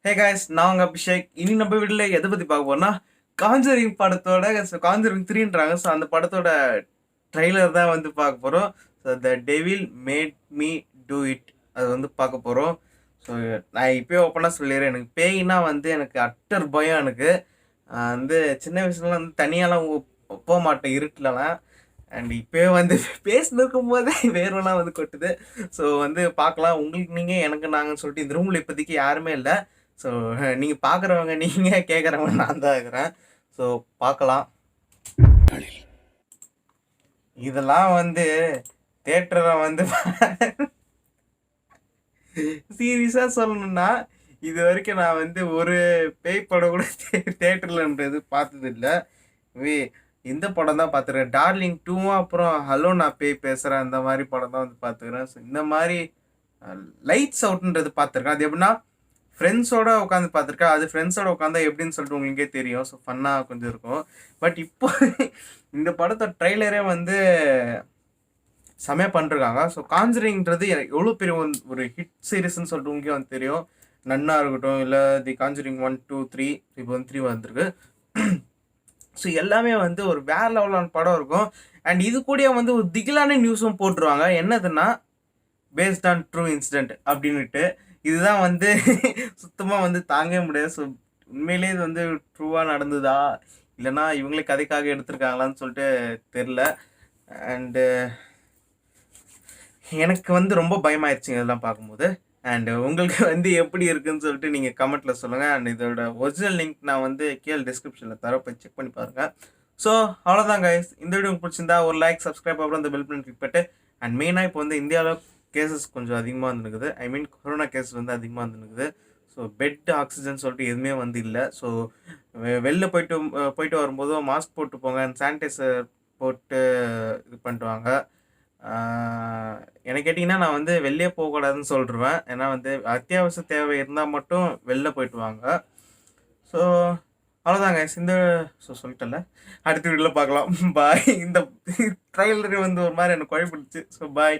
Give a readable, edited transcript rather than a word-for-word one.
Hey guys, நான் உங்க அபிஷேக். இனி நம்ம வீட்டில் எதை பற்றி பார்க்க போறோம்னா, காஞ்சரிங் படத்தோட காஞ்சரிங் 3ன்றாங்க. ஸோ அந்த படத்தோட ட்ரெய்லர் தான் வந்து பார்க்க போகிறோம். So the devil made me do it அது வந்து பார்க்க போகிறோம். ஸோ நான் இப்போயே ஓப்பனாக சொல்லிடுறேன், எனக்கு பேய்னா வந்து எனக்கு அட்டர் பயம். எனக்கு வந்து சின்ன வயசுலலாம் வந்து தனியாலாம் போக மாட்டேன் இருட்டுலலாம். அண்ட் இப்போயே வந்து பேசினிருக்கும் போதே வேர்வெல்லாம் வந்து கொட்டுது. ஸோ வந்து பார்க்கலாம், உங்களுக்கு நீங்கள் எனக்கு நாங்கன்னு சொல்லிட்டு இந்த ரூமில் இப்போதைக்கு யாருமே இல்லை. ஸோ நீங்கள் பார்க்குறவங்க நீங்கள், கேட்குறவங்க நான் தான் இருக்கிறேன். ஸோ பார்க்கலாம். இதெல்லாம் வந்து தேட்டரை வந்து சீரியஸாக சொல்லணும்னா, இது வரைக்கும் நான் வந்து ஒரு பேய் படம் கூட தேட்டரில்ன்றது பார்த்ததில்லை. வே இந்த படம் தான் பார்த்துருக்கேன், டார்லிங் 2, அப்புறம் ஹலோ நான் பேய் பேசுகிறேன், அந்த மாதிரி படம் தான் வந்து பார்த்துக்கிறேன். ஸோ இந்த மாதிரி லைட்ஸ் அவுட்ன்றது பார்த்துருக்கேன். அது எப்படின்னா ஃப்ரெண்ட்ஸோட உட்காந்து பார்த்துருக்கேன். அது ஃப்ரெண்ட்ஸோட உட்காந்தா எப்படின்னு சொல்லிட்டு உங்களுக்கே தெரியும். ஸோ ஃபன்னாக கொஞ்சம் இருக்கும். பட் இப்போ இந்த படத்தை ட்ரெய்லரே வந்து செமையாக பண்ணிருக்காங்க. ஸோ காஞ்சரிங்கிறது எவ்வளோ பெரிய ஒரு ஹிட் சீரிஸ்ன்னு சொல்லிட்டு உங்களுக்கே வந்து தெரியும். நன்னா இருக்கட்டும், இல்லை தி காஞ்சரிங் 1, 2, 3, இப்போ வந்து 3 வந்திருக்கு. ஸோ எல்லாமே வந்து ஒரு வேற லெவலான படம் இருக்கும். அண்ட் இது கூட வந்து ஒரு திகிலான நியூஸும் போட்டுருவாங்க. என்னதுன்னா, பேஸ்ட் ஆன் ட்ரூ இன்சிடென்ட் அப்படின்னுட்டு. இதுதான் வந்து சுத்தமாக வந்து தாங்கவே முடியாது. ஸோ உண்மையிலே இது வந்து ட்ரூவாக நடந்ததா, இல்லைனா இவங்களே கதைக்காக எடுத்திருக்காங்களான்னு சொல்லிட்டு தெரில. அண்டு எனக்கு வந்து ரொம்ப பயமாயிருச்சுங்க இதெல்லாம் பார்க்கும்போது. அண்டு உங்களுக்கு வந்து எப்படி இருக்குன்னு சொல்லிட்டு நீங்கள் கமெண்ட்டில் சொல்லுங்கள். அண்ட் இதோட ஒரிஜினல் லிங்க் நான் வந்து கீழே டிஸ்கிரிப்ஷனில் தர, போய் செக் பண்ணி பாருங்கள். ஸோ அவ்வளோதான் கைஸ். இந்த வீடியோ உங்களுக்கு பிடிச்சிருந்தா ஒரு லைக், சப்ஸ்கிரைப், அப்புறம் இந்த பெல் பட்டன் கிளிக் பண்ணிட்டு. அண்ட் மெயினாக இப்போ வந்து இந்தியாவில் கேசஸ் கொஞ்சம் அதிகமாக வந்துருக்குது. ஐ மீன் கொரோனா கேசஸ் வந்து அதிகமாக வந்துருக்குது. ஸோ பெட் ஆக்சிஜன் சொல்லிட்டு எதுவுமே வந்து இல்லை. ஸோ வெளில போயிட்டு வரும்போதும் மாஸ்க் போட்டு போங்க, சானிடைசர் போட்டு இது பண்ணிட்டு வாங்க. எனக்கு கேட்டிங்கன்னா, நான் வந்து வெளியே போகக்கூடாதுன்னு சொல்லிடுவேன். ஏன்னா வந்து அத்தியாவசிய தேவை இருந்தால் மட்டும் வெளில போயிட்டு வாங்க. ஸோ அவ்வளோதாங்க. இந்த சொல்லிட்டேன்ல, அடுத்த வீடியோவில் பார்க்கலாம். பாய். இந்த ட்ரைலர் வந்து ஒரு மாதிரி எனக்கு குழப்பிடுச்சு. So bye.